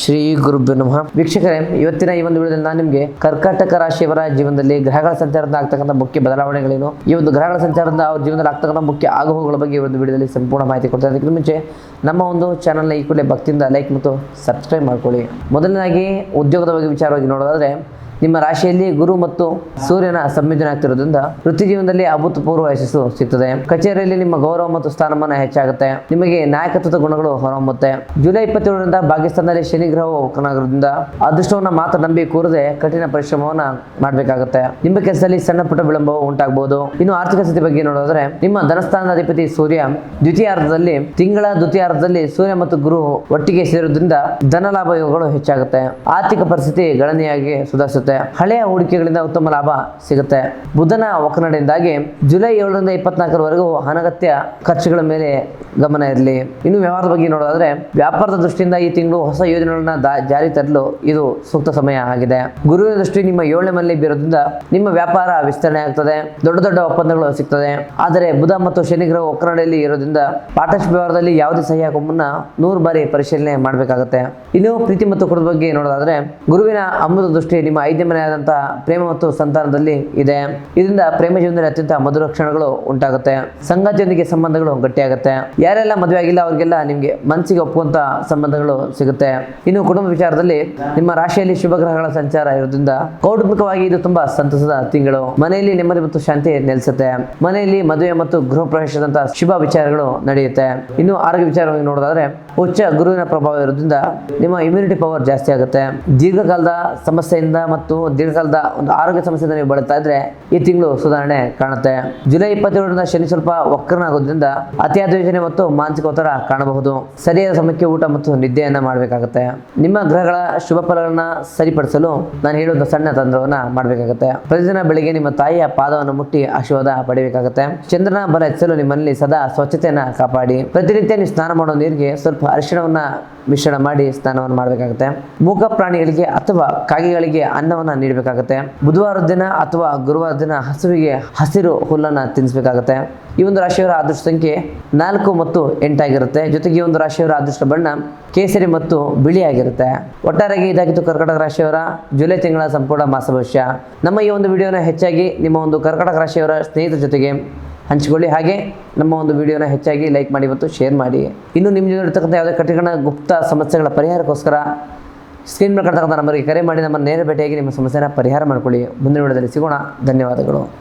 ಶ್ರೀ ಗುರುಭ್ಯೋ ನಮಃ. ವೀಕ್ಷಕರೇ, ಇವತ್ತಿನ ಈ ಒಂದು ವಿಡಿಯೋದಲ್ಲಿ ನಾನು ನಿಮಗೆ ಕರ್ಕಾಟಕ ರಾಶಿಯವರ ಜೀವನದಲ್ಲಿ ಗ್ರಹಗಳ ಸಂಚಾರದಿಂದ ಆಗ್ತಕ್ಕಂಥ ಮುಖ್ಯ ಬದಲಾವಣೆಗಳೇನು, ಈ ಒಂದು ಗ್ರಹಗಳ ಸಂಚಾರದಿಂದ ಅವ್ರ ಜೀವನದಲ್ಲಿ ಆಗ್ತಕ್ಕಂಥ ಮುಖ್ಯ ಆಗುಹೋಗುಗಳ ಬಗ್ಗೆ ಈ ಒಂದು ವಿಡಿಯೋದಲ್ಲಿ ಸಂಪೂರ್ಣ ಮಾಹಿತಿ ಕೊಡ್ತಾ ಇದಕ್ಕೆ ಮುಂಚೆ ನಮ್ಮ ಒಂದು ಚಾನಲ್ನ ಈ ಕೂಡಲೇ ಭಕ್ತಿಯಿಂದ ಲೈಕ್ ಮತ್ತು ಸಬ್ಸ್ಕ್ರೈಬ್ ಮಾಡ್ಕೊಳ್ಳಿ. ಮೊದಲನೇದಾಗಿ ಉದ್ಯೋಗದ ಬಗ್ಗೆ ವಿಚಾರವಾಗಿ ನೋಡೋದಾದ್ರೆ, ನಿಮ್ಮ ರಾಶಿಯಲ್ಲಿ ಗುರು ಮತ್ತು ಸೂರ್ಯನ ಸಂಯೋಜನೆ ಆಗ್ತಿರೋದ್ರಿಂದ ವೃತ್ತಿ ಜೀವನದಲ್ಲಿ ಅಭೂತಪೂರ್ವ ಯಶಸ್ಸು ಸಿಗ್ತದೆ. ಕಚೇರಿಯಲ್ಲಿ ನಿಮ್ಮ ಗೌರವ ಮತ್ತು ಸ್ಥಾನಮಾನ ಹೆಚ್ಚಾಗುತ್ತೆ. ನಿಮಗೆ ನಾಯಕತ್ವದ ಗುಣಗಳು ಹೊರಹೊಮ್ಮುತ್ತೆ. ಜುಲೈ 27ರಿಂದ ಪಾಕಿಸ್ತಾನದಲ್ಲಿ ಶನಿ ಗ್ರಹವು ವಕ್ರನಾಗೋದ್ರಿಂದ ಅದೃಷ್ಟವನ್ನ ಮಾತ್ರ ನಂಬಿ ಕೂರದೆ ಕಠಿಣ ಪರಿಶ್ರಮವನ್ನ ಮಾಡಬೇಕಾಗುತ್ತೆ. ನಿಮ್ಮ ಕೆಲಸದಲ್ಲಿ ಸಣ್ಣ ಪುಟ್ಟ ವಿಳಂಬವು ಉಂಟಾಗಬಹುದು. ಇನ್ನು ಆರ್ಥಿಕ ಸ್ಥಿತಿ ಬಗ್ಗೆ ನೋಡೋದಾದ್ರೆ, ನಿಮ್ಮ ಧನಸ್ಥಾನದ ಅಧಿಪತಿ ಸೂರ್ಯ ತಿಂಗಳ ದ್ವಿತೀಯಾರ್ಧದಲ್ಲಿ ಸೂರ್ಯ ಮತ್ತು ಗುರು ಒಟ್ಟಿಗೆ ಸೇರೋದ್ರಿಂದ ಧನ ಲಾಭ ಯೋಗಗಳು ಹೆಚ್ಚಾಗುತ್ತೆ. ಆರ್ಥಿಕ ಪರಿಸ್ಥಿತಿ ಗಣನೀಯವಾಗಿ ಸುಧಾರಿಸುತ್ತೆ. ಹಳೆಯ ಹೂಡಿಕೆಗಳಿಂದ ಉತ್ತಮ ಲಾಭ ಸಿಗುತ್ತೆ. ಬುಧನ ವಕ್ರನೆಯಿಂದಾಗಿ ಜುಲೈ 7ರಿಂದ 24ರವರೆಗೂ ಅನಗತ್ಯ ಖರ್ಚುಗಳ ಮೇಲೆ ಗಮನ ಇರಲಿ. ಇನ್ನು ವ್ಯವಹಾರದ ಬಗ್ಗೆ ನೋಡೋದಾದ್ರೆ, ವ್ಯಾಪಾರದ ದೃಷ್ಟಿಯಿಂದ ಈ ತಿಂಗಳು ಹೊಸ ಯೋಜನೆಗಳನ್ನ ಜಾರಿ ತರಲು ಇದು ಸೂಕ್ತ ಸಮಯ ಆಗಿದೆ. ಗುರುವಿನ ದೃಷ್ಟಿ ನಿಮ್ಮ 7ನೇ ಮನೆಯಲ್ಲಿ ಬೀರೋದ್ರಿಂದ ನಿಮ್ಮ ವ್ಯಾಪಾರ ವಿಸ್ತರಣೆ ಆಗ್ತದೆ. ದೊಡ್ಡ ದೊಡ್ಡ ಒಪ್ಪಂದಗಳು ಸಿಗ್ತದೆ. ಆದರೆ ಬುಧ ಮತ್ತು ಶನಿ ಗ್ರಹ ವಕ್ರನೆಯಲ್ಲಿ ಇರೋದ್ರಿಂದ ಪಾರ್ಟ್ನರ್ಶಿಪ್ ವ್ಯವಹಾರದಲ್ಲಿ ಯಾವುದೇ ಸಹಿ ಹಾಕೋ ಮುನ್ನ 100 ಬಾರಿ ಪರಿಶೀಲನೆ ಮಾಡಬೇಕಾಗುತ್ತೆ. ಇನ್ನು ಪ್ರೀತಿ ಮತ್ತು ಕುಟುಂಬದ ಬಗ್ಗೆ ನೋಡೋದಾದ್ರೆ, ಗುರುವಿನ ಅಮೃತ ದೃಷ್ಟಿ ನಿಮ್ಮ 5ನೇ ಮನೆಯಾದಂತಹ ಪ್ರೇಮ ಮತ್ತು ಸಂತಾನದಲ್ಲಿ ಇದೆ. ಇದರಿಂದ ಪ್ರೇಮ ಜೀವನದಲ್ಲಿ ಅತ್ಯಂತ ಮಧುರ ಕ್ಷಣಗಳು ಉಂಟಾಗುತ್ತೆ. ಸಂಗಾತಿಯೊಂದಿಗೆ ಸಂಬಂಧಗಳು ಗಟ್ಟಿಯಾಗುತ್ತೆ. ಯಾರೆಲ್ಲ ಮದುವೆ ಆಗಿಲ್ಲ ಅವರಿಗೆಲ್ಲ ನಿಮಗೆ ಮನಸ್ಸಿಗೆ ಒಪ್ಪುವಂತ ಸಂಬಂಧಗಳು ಸಿಗುತ್ತೆ. ಇನ್ನು ಕುಟುಂಬ ವಿಚಾರದಲ್ಲಿ ನಿಮ್ಮ ರಾಶಿಯಲ್ಲಿ ಶುಭ ಗ್ರಹಗಳ ಸಂಚಾರ ಇರೋದ್ರಿಂದ ಕೌಟುಂಬಿಕವಾಗಿ ಇದು ತುಂಬಾ ಸಂತಸದ ತಿಂಗಳು. ಮನೆಯಲ್ಲಿ ನೆಮ್ಮದಿ ಮತ್ತು ಶಾಂತಿ ನೆಲೆಸುತ್ತೆ. ಮನೆಯಲ್ಲಿ ಮದುವೆ ಮತ್ತು ಗೃಹ ಪ್ರವೇಶದಂತಹ ಶುಭ ವಿಚಾರಗಳು ನಡೆಯುತ್ತೆ. ಇನ್ನು ಆರೋಗ್ಯ ವಿಚಾರವಾಗಿ ನೋಡೋದಾದ್ರೆ, ಉಚ್ಚ ಗುರುವಿನ ಪ್ರಭಾವ ಇರೋದ್ರಿಂದ ನಿಮ್ಮ ಇಮ್ಯುನಿಟಿ ಪವರ್ ಜಾಸ್ತಿ ಆಗುತ್ತೆ. ದೀರ್ಘಕಾಲದ ಸಮಸ್ಯೆಯಿಂದ ಮತ್ತು ದೀರ್ಘಕಾಲದ ಒಂದು ಆರೋಗ್ಯ ಸಮಸ್ಯೆಯಿಂದ ನೀವು ಬಳಲ್ತಾ ಇದ್ರೆ ಈ ತಿಂಗಳು ಸುಧಾರಣೆ ಕಾಣುತ್ತೆ. ಜುಲೈ 27ರಿಂದ ಶನಿ ಸ್ವಲ್ಪ ವಕ್ರನಾಗೋದ್ರಿಂದ ಅತಿಯಾದ ಯೋಜನೆ ಮತ್ತು ಮಾನಸಿಕ ಒತ್ತಡ ಕಾಣಬಹುದು. ಸರಿಯಾದ ಸಮಯಕ್ಕೆ ಊಟ ಮತ್ತು ನಿದ್ದೆಯನ್ನ ಮಾಡಬೇಕಾಗುತ್ತೆ. ನಿಮ್ಮ ಗ್ರಹಗಳ ಶುಭ ಫಲಗಳನ್ನ ಸರಿಪಡಿಸಲು ನಾನು ಹೇಳುವಂತ ಸಣ್ಣ ತಂತ್ರವನ್ನ ಮಾಡಬೇಕಾಗುತ್ತೆ. ಪ್ರತಿದಿನ ಬೆಳಿಗ್ಗೆ ನಿಮ್ಮ ತಾಯಿಯ ಪಾದವನ್ನು ಮುಟ್ಟಿ ಆಶೀರ್ವಾದ ಪಡೆಯಬೇಕಾಗುತ್ತೆ. ಚಂದ್ರನ ಬಲ ಹೆಚ್ಚಲು ನಿಮ್ಮಲ್ಲಿ ಸದಾ ಸ್ವಚ್ಛತೆಯನ್ನ ಕಾಪಾಡಿ. ಪ್ರತಿನಿತ್ಯ ನೀವು ಸ್ನಾನ ಮಾಡೋ ನೀರಿಗೆ ಸ್ವಲ್ಪ ಅರಿಶಿಣವನ್ನ ಮಿಶ್ರಣ ಮಾಡಿ ಸ್ನಾನವನ್ನು ಮಾಡಬೇಕಾಗುತ್ತೆ. ಮೂಕ ಪ್ರಾಣಿಗಳಿಗೆ ಅಥವಾ ಕಾಗೆಗಳಿಗೆ ಅನ್ನವನ್ನ ನೀಡಬೇಕಾಗುತ್ತೆ. ಬುಧವಾರದ ದಿನ ಅಥವಾ ಗುರುವಾರ ದಿನ ಹಸುವಿಗೆ ಹಸಿರು ಹುಲ್ಲನ್ನ ತಿನ್ನಿಸಬೇಕಾಗುತ್ತೆ. ಈ ಒಂದು ರಾಶಿಯವರ ಅದೃಷ್ಟ ಸಂಖ್ಯೆ 4 ಮತ್ತು 8 ಆಗಿರುತ್ತೆ. ಜೊತೆಗೆ ಈ ಒಂದು ರಾಶಿಯವರ ಅದೃಷ್ಟ ಬಣ್ಣ ಕೇಸರಿ ಮತ್ತು ಬಿಳಿ ಆಗಿರುತ್ತೆ. ಒಟ್ಟಾರೆಯಾಗಿ ಇದಾಗಿತ್ತು ಕರ್ಕಾಟಕ ರಾಶಿಯವರ ಜುಲೈ ತಿಂಗಳ ಸಂಪೂರ್ಣ ಮಾಸ ಭವಿಷ್ಯ. ನಮ್ಮ ಈ ಒಂದು ವಿಡಿಯೋನ ಹೆಚ್ಚಾಗಿ ನಿಮ್ಮ ಒಂದು ಕರ್ಕಾಟಕ ರಾಶಿಯವರ ಸ್ನೇಹಿತರ ಜೊತೆಗೆ ಹಂಚಿಕೊಳ್ಳಿ. ಹಾಗೆ ನಮ್ಮ ಒಂದು ವಿಡಿಯೋನ ಹೆಚ್ಚಾಗಿ ಲೈಕ್ ಮಾಡಿ ಮತ್ತು ಶೇರ್ ಮಾಡಿ. ಇನ್ನು ನಿಮ್ಮ ಜೊತೆ ಇರ್ತಕ್ಕಂಥ ಯಾವುದೇ ಕಠಿಣ ಗುಪ್ತ ಸಮಸ್ಯೆಗಳ ಪರಿಹಾರಕ್ಕೋಸ್ಕರ ಸ್ಕ್ರೀನ್ ಮೇಲೆ ಕಾಣ್ತಕ್ಕಂಥ ನಂಬರ್ಗೆ ಕರೆ ಮಾಡಿ ನಮ್ಮ ನೇರ ಭೇಟಿಯಾಗಿ ನಿಮ್ಮ ಸಮಸ್ಯೆನ ಪರಿಹಾರ ಮಾಡ್ಕೊಳ್ಳಿ. ಮುಂದಿನ ವಿಡಿಯೋದಲ್ಲಿ ಸಿಗೋಣ. ಧನ್ಯವಾದಗಳು.